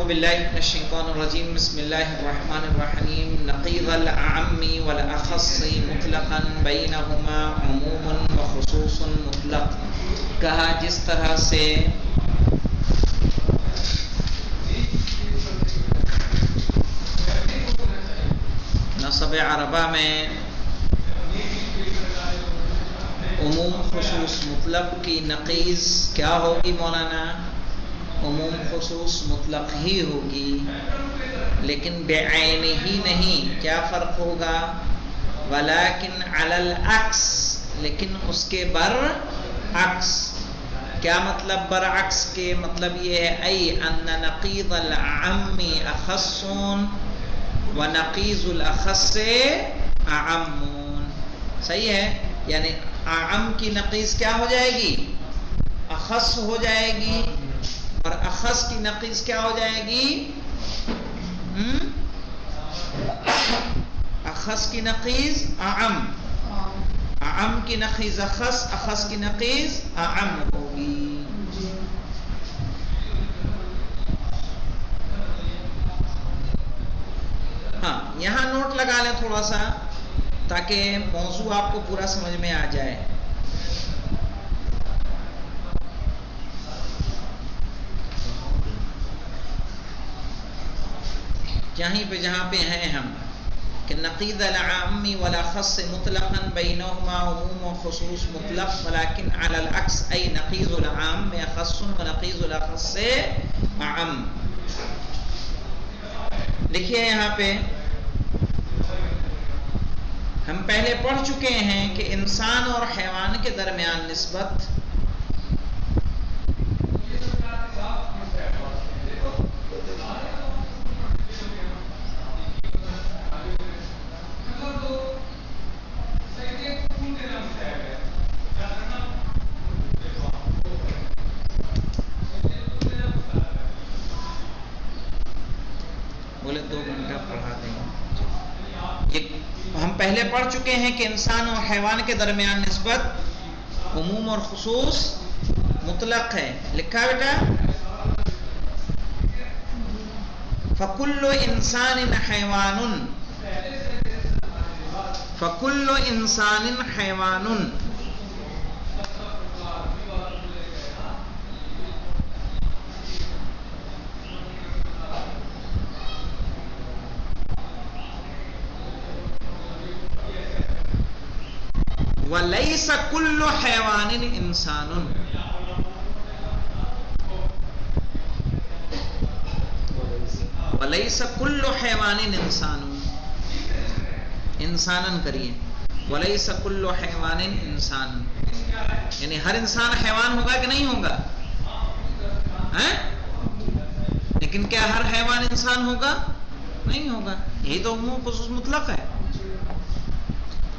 باللہ من الشیطان الرجیم بسم اللہ الرحمن الرحیم نقیض الاعم والاخص مطلقا بینہما عموم و خصوص مطلق، کہا جس طرح سے نصب عربہ میں عموم خصوص مطلق کی نقیض کیا ہوگی مولانا؟ عموم خصوص مطلق ہی ہوگی، لیکن بعین ہی نہیں۔ کیا فرق ہوگا؟ ولیکن علی العکس، لیکن اس کے برعکس۔ کیا مطلب برعکس کے؟ مطلب یہ ہے ای ان نقیض الاعم اخص و نقیض الاخص اعم۔ صحیح ہے، یعنی اعم کی نقیض کیا ہو جائے گی؟ اخص ہو جائے گی، اور اخص کی نقیض کیا ہو جائے گی؟ اخص کی نقیض اعم، اعم کی نقیض اخص، اخص کی نقیض اعم ہوگی۔ ہاں، یہاں نوٹ لگا لیں تھوڑا سا تاکہ موضوع آپ کو پورا سمجھ میں آ جائے۔ یہیں پہ جہاں پہ ہیں ہم کہ نقیض العام والاخص مطلقا بینہما عموم و خصوص مطلق ولکن علی العکس ای نقیض العام اخص و نقیض الاخص اعم۔ دیکھیے یہاں پہ ہم پہلے پڑھ چکے ہیں کہ انسان اور حیوان کے درمیان نسبت پہلے پڑھ چکے ہیں کہ انسان اور حیوان کے درمیان نسبت عموم اور خصوص مطلق ہے۔ لکھا ہے بیٹا؟ فَكُلُّ إِنسَانٍ حَيْوَانٌ، فَكُلُّ إِنسَانٍ حَيْوَانٌ۔ وَلَيْسَ كُلُّ حَيْوَانٍ إِنسَانٌ، وَلَيْسَ كُلُّ حَيْوَانٍ إِنسَانٌ، انساناً کریے، وَلَيْسَ كُلُّ حَيْوَانٍ إِنسَانٌ، یعنی ہر انسان حیوان ہوگا کہ نہیں ہوگا؟ لیکن کیا ہر حیوان انسان ہوگا؟ نہیں ہوگا۔ یہی تو عموم خصوص مطلق ہے۔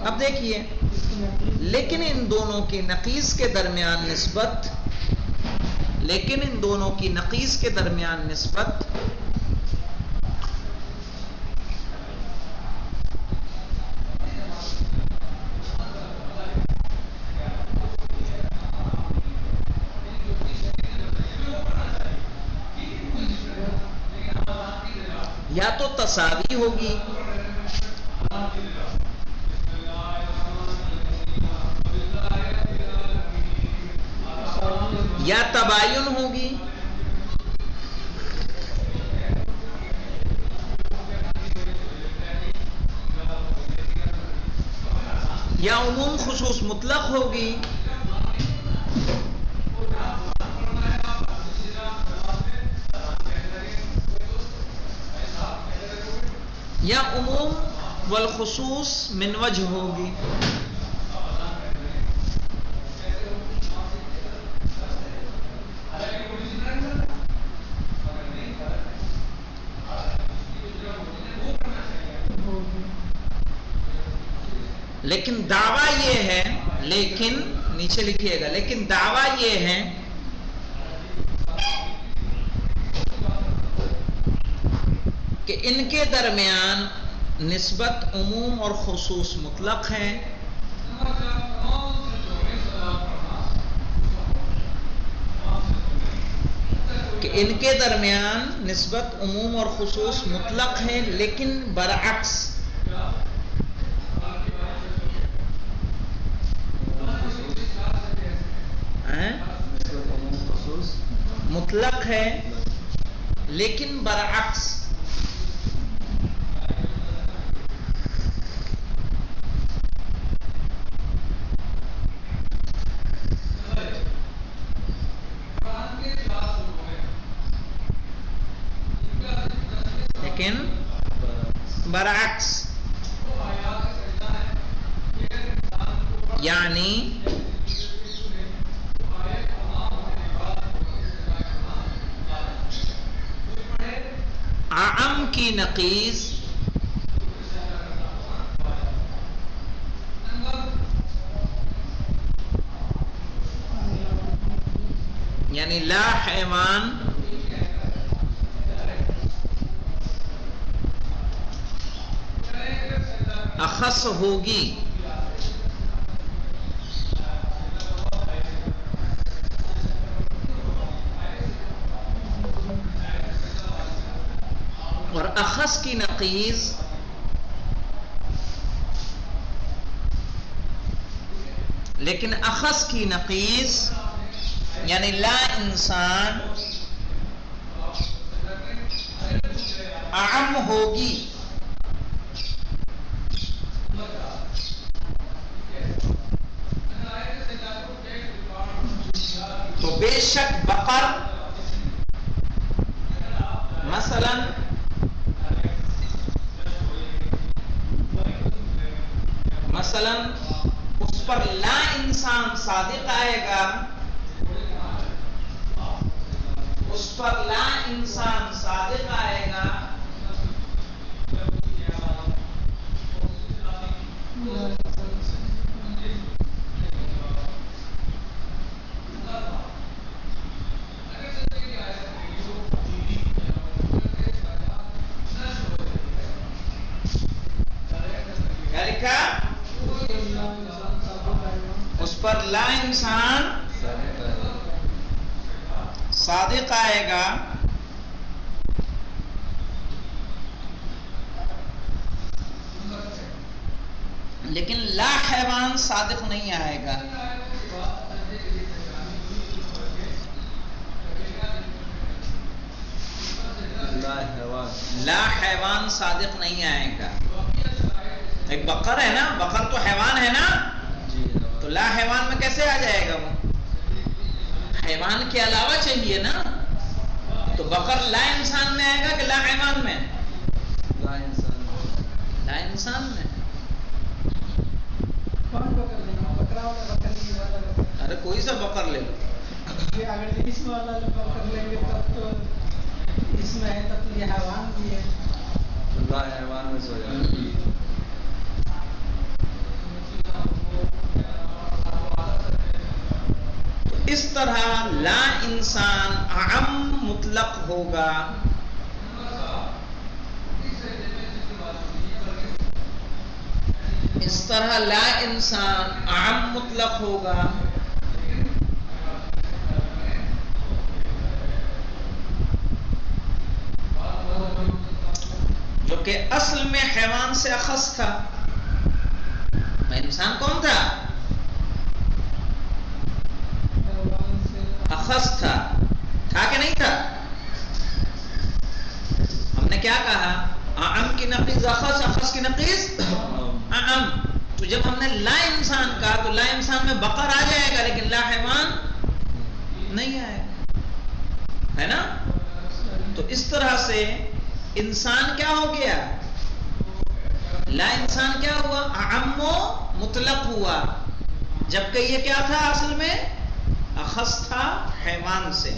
اب دیکھیے، لیکن ان دونوں کی نقیض کے درمیان نسبت، لیکن ان دونوں کی نقیض کے درمیان نسبت یا تو تساوی ہوگی یا تباین ہوگی، یا عموم خصوص مطلق ہوگی، یا عموم والخصوص من وجہ ہوگی۔ لیکن دعویٰ یہ ہے، لیکن نیچے لکھیے گا، لیکن دعویٰ یہ ہے کہ ان کے درمیان نسبت عموم اور خصوص مطلق ہے، کہ ان کے درمیان نسبت عموم اور خصوص مطلق ہے، لیکن برعکس مطلق ہے لیکن برعکس برعکس یعنی اعم کی نقیض یعنی لا حیوان اخص ہوگی اور اخص کی نقیض لیکن اخص کی نقیض یعنی لا انسان اعم ہوگی. تو بے شک بقر مثلا اس پر لا انسان صادق آئے گا، اس پر لا انسان صادق آئے گا اس پر لا انسان صادق آئے گا لیکن لا حیوان صادق نہیں آئے گا. لا حیوان صادق نہیں آئے گا. ایک بقر ہے نا، بقر تو حیوان ہے نا، تو لا حیوان میں کیسے آ جائے گا؟ وہ حیوان کے علاوہ چاہیے نا. تو بقر لا انسان میں آئے گا کہ لا حیوان میں؟ لا انسان میں. ارے کوئی سا بقر لے لو. اگر اس والا بقر لیں گے تب تو اس میں ہے، تب تو یہ حیوان بھی ہے. لا حیوان میں سو جائے. اس طرح لا انسان اعم مطلق ہوگا اس طرح لا انسان اعم مطلق ہوگا جو کہ اصل میں حیوان سے اخص تھا. انسان کون تھا؟ اخص تھا کہ نہیں تھا؟ ہم نے کیا کہا؟ اعم کی نقیض اخص، اخص کی نقیض اعم. تو جب ہم نے لا انسان کہا تو لا انسان میں بقر آ جائے گا لیکن لا حیوان نہیں آئے گا، ہے نا؟ تو اس طرح سے انسان کیا ہو گیا؟ لا انسان کیا ہوا؟ اعم و مطلق ہوا، جبکہ یہ کیا تھا اصل میں؟ اخص تھا حیوان سے.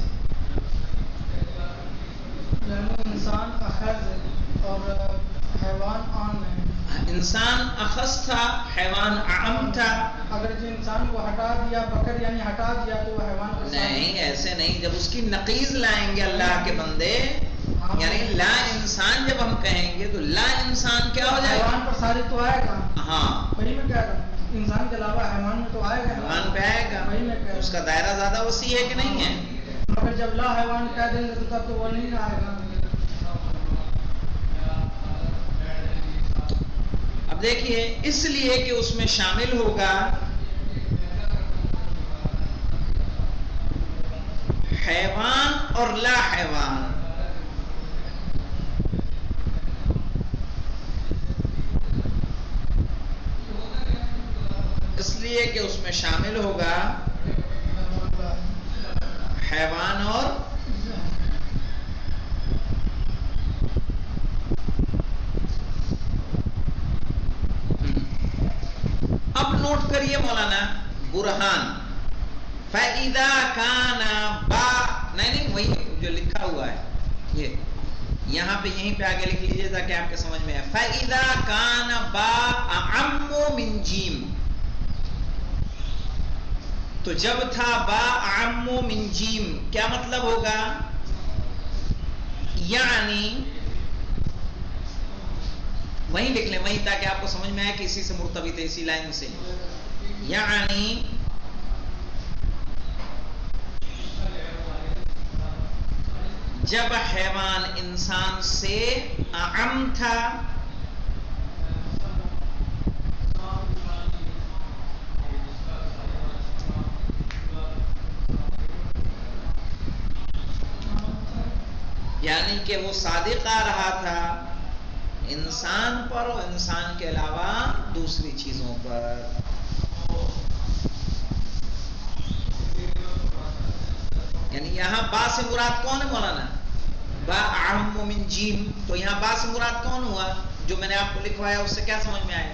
انسان اخذ اور حیوان عام ہے. انسان اخص تھا، حیوان اعم تھا. اگر جو انسان کو ہٹا دیا، بکر یعنی ہٹا دیا، تو وہ حیوان کو نہیں، ایسے نہیں. جب اس کی نقیض لائیں گے اللہ کے بندے، یعنی لا انسان جب ہم کہیں گے تو لا انسان کیا ہو جائے گا؟ حیوان پر صادق تو آئے گا. ہاں، وہی میں کہہ رہا ہوں، انسان کے علاوہ حیوان میں تو آئے گا. حیوان پہ آئے گا. وہی میں کہہ رہا ہوں. اس کا دائرہ زیادہ وسیع ہے کہ نہیں ہے؟ پھر جب لا حیوان کہہ دیں گے تو تب تو وہ نہیں آئے گا. اب دیکھیے اس لیے کہ اس میں شامل ہوگا حیوان اور لا حیوان. اس لیے کہ اس میں شامل ہوگا حیوان اور اب نوٹ کریے مولانا برہان فَإِذَا كَانَ با نہیں وہی جو لکھا ہوا ہے یہ یہاں پہ یہیں پہ آگے لکھ لیجیے تاکہ آپ کے سمجھ میں آئے. فَإِذَا كَانَ با اعم من جیم تو جب تھا با اعم من جیم کیا مطلب ہوگا یعنی وہیں لکھ لیں وہیں تاکہ آپ کو سمجھ میں آئے کہ اسی سے مرتبط ہے اسی لائن سے. یعنی جب حیوان انسان سے اعم تھا یعنی کہ وہ صادق آ رہا تھا انسان پر اور انسان کے علاوہ دوسری چیزوں پر. یعنی یہاں با سے مراد کون ہے مولانا با اعم من جیم تو یہاں با سے مراد کون ہوا جو میں نے آپ کو لکھوایا اس سے کیا سمجھ میں آیا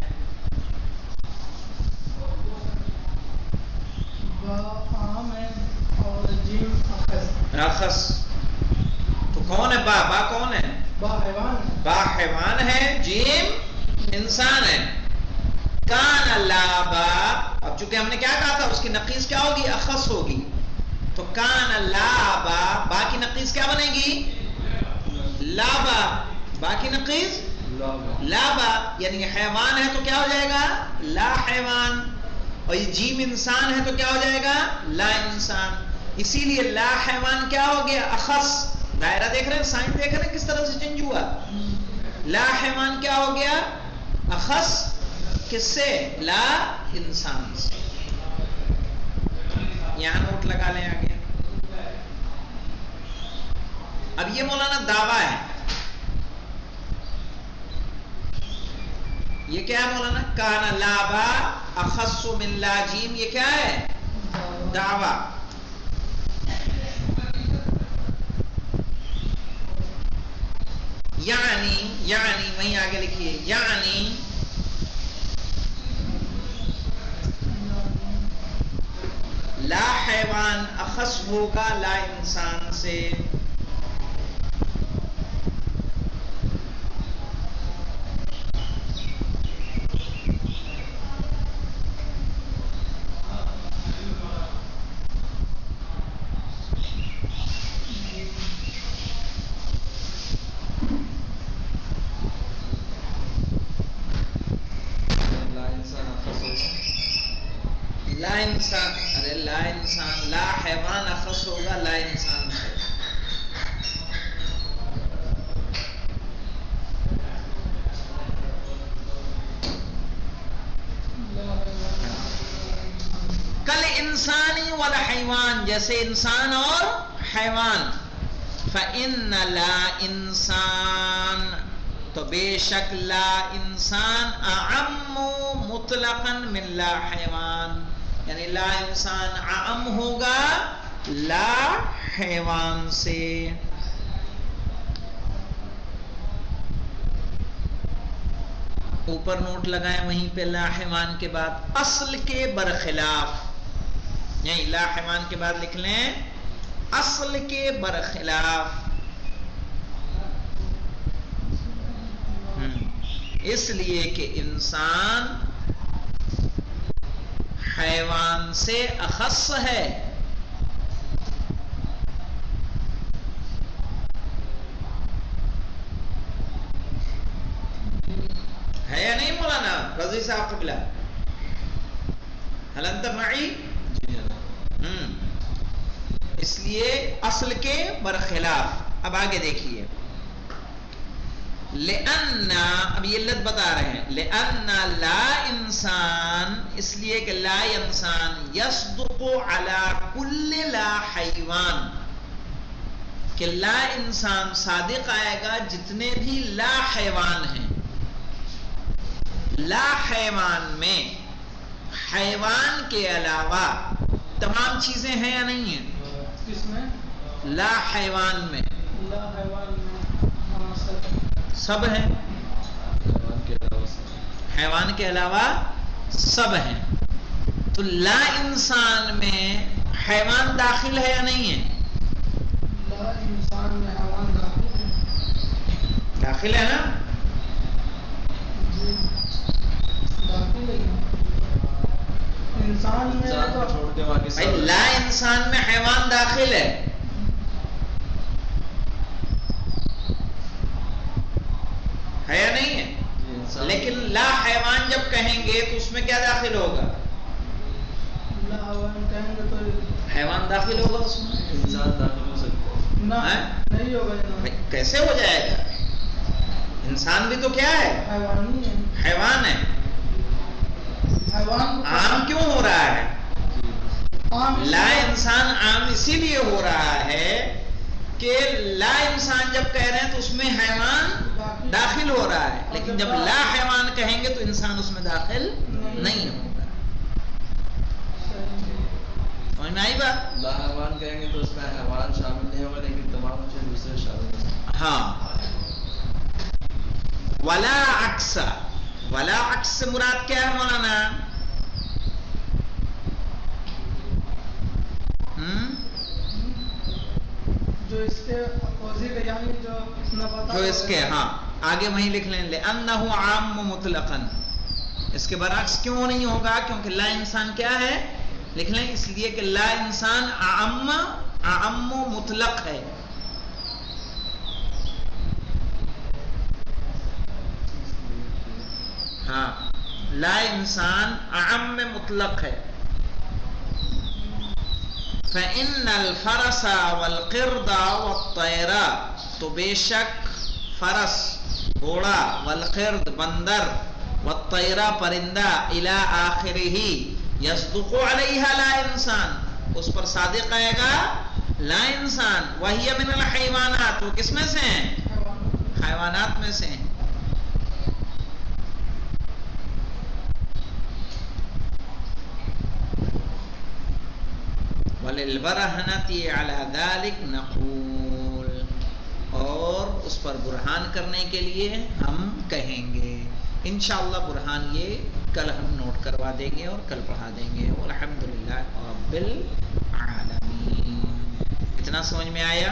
با عام ہے اور جیم اخص. تو کون ہے با کون ہے با حیوان ہے. با حیوان ہے جیم انسان ہے. کان لا با اب چونکہ ہم نے کیا کہا تھا اس کی نقیص کیا ہوگی اخص ہوگی تو کان لا با کی نقیص کیا بنے گی لا با کی نقیص لا با یعنی حیوان ہے تو کیا ہو جائے گا لا حیوان اور یہ جیم انسان ہے تو کیا ہو جائے گا لا انسان. اسی لیے لا حیوان کیا ہو گیا اخص. دائرہ دیکھ رہے ہیں سائن دیکھ رہے ہیں کس طرح سے چینج ہوا. لا حیوان کیا ہو گیا اخص کس سے لا انسان سے. یہاں نوٹ لگا لیں آگے. اب یہ مولانا دعویٰ ہے یہ کیا ہے مولانا کان لا با اخص من لا جیم یہ کیا ہے دعویٰ. یعنی وہیں آگے لکھیے یعنی لا حیوان اخص ہوگا لا انسان سے. لا انسان لا حیوان اخص ہوگا لا انسان سے. کل انسانی والحیوان جیسے انسان اور حیوان. فإن لا انسان تو بے شک لا انسان اعم مطلقا من لا حیوان یعنی لا انسان اعم ہوگا لا حیوان سے. اوپر نوٹ لگائیں وہیں پہ لا حیوان کے بعد اصل کے برخلاف یعنی لا حیوان کے بعد لکھ لیں اصل کے برخلاف. اس لیے کہ انسان حیوان سے اخص ہے. ہے یا نہیں مولانا رضی صاحب قبلہ حل انت معی. اس لیے اصل کے برخلاف. اب آگے دیکھیے لأن، اب یہ علت بتا رہے ہیں، لأن لا انسان، اس لیے کہ لا انسان یصدق علی کل لا حیوان، کہ لا انسان صادق آئے گا جتنے بھی لا حیوان ہیں. لا حیوان میں حیوان کے علاوہ تمام چیزیں ہیں یا نہیں ہیں؟ کس میں؟ لا حیوان میں لا حیوان میں سب ہیں، حیوان کے علاوہ سب ہیں. تو لا انسان میں حیوان داخل ہے یا نہیں ہے؟ لا انسان میں حیوان داخل ہے. داخل ہے نا؟ جی داخل ہے. انسان میں انسان کو چھوڑ کے باقی بھائی سب لا انسان میں حیوان داخل ہے، ہے یا نہیں ہے؟ انسان لیکن لا حیوان جب کہیں گے تو اس میں کیا داخل ہوگا؟ لا حیوان کہیں گے تو حیوان داخل ہوگا اس میں. انسان داخل ہو سکتا ہے. نہ ہیں؟ نہیں ہوگا جناب. بھائی کیسے ہو جائے گا؟ انسان بھی تو کیا ہے؟ حیوان ہی ہے. حیوان ہے. حیوان عام کیوں ہو رہا ہے؟ عام لا انسان عام اسی لیے ہو رہا ہے کہ لا انسان جب کہہ رہے ہیں تو اس میں حیوان داخل ہو رہا ہے، لیکن جب لا حیوان کہیں گے تو انسان اس میں داخل نہیں ہوگا. سمجھ میں آئی بات؟ لا حیوان کہیں گے تو اس میں حیوان شامل نہیں ہوگا، لیکن تمام چیز دوسرے شامل ہیں. ہاں. ولا عکس، ولا عکس سے مراد کیا ہے مولانا؟ جو اس کے اپوزٹ یعنی جو اس کے ہاں آگے وہیں لکھ لیں لأنہ عام مطلقاً، اس کے برعکس کیوں نہیں ہوگا؟ کیونکہ لا انسان کیا ہے؟ لکھ لیں اس لیے کہ لا انسان اعم مطلق ہے. ہاں لا انسان اعم مطلق ہے. فإن الفرس والقرد والطير، تو بے شک فرس گھوڑا، والقرد بندر، والطير پرندہ، إلى آخرہ يصدق علیہا لا انسان، اس پر صادق آئے گا لا انسان. وہی من الحیوانات، وہ کس میں سے ہیں؟ حیوانات میں سے ہیں. وَلِلْبَرْهَنَةِ عَلَى ذَلِكَ نَقُولُ، اور اس پر برہان کرنے کے لیے ہم کہیں گے. انشاءاللہ برہان یہ کل ہم نوٹ کروا دیں گے اور کل پڑھا دیں گے. والحمدللہ رب العالمین. اتنا سمجھ میں آیا؟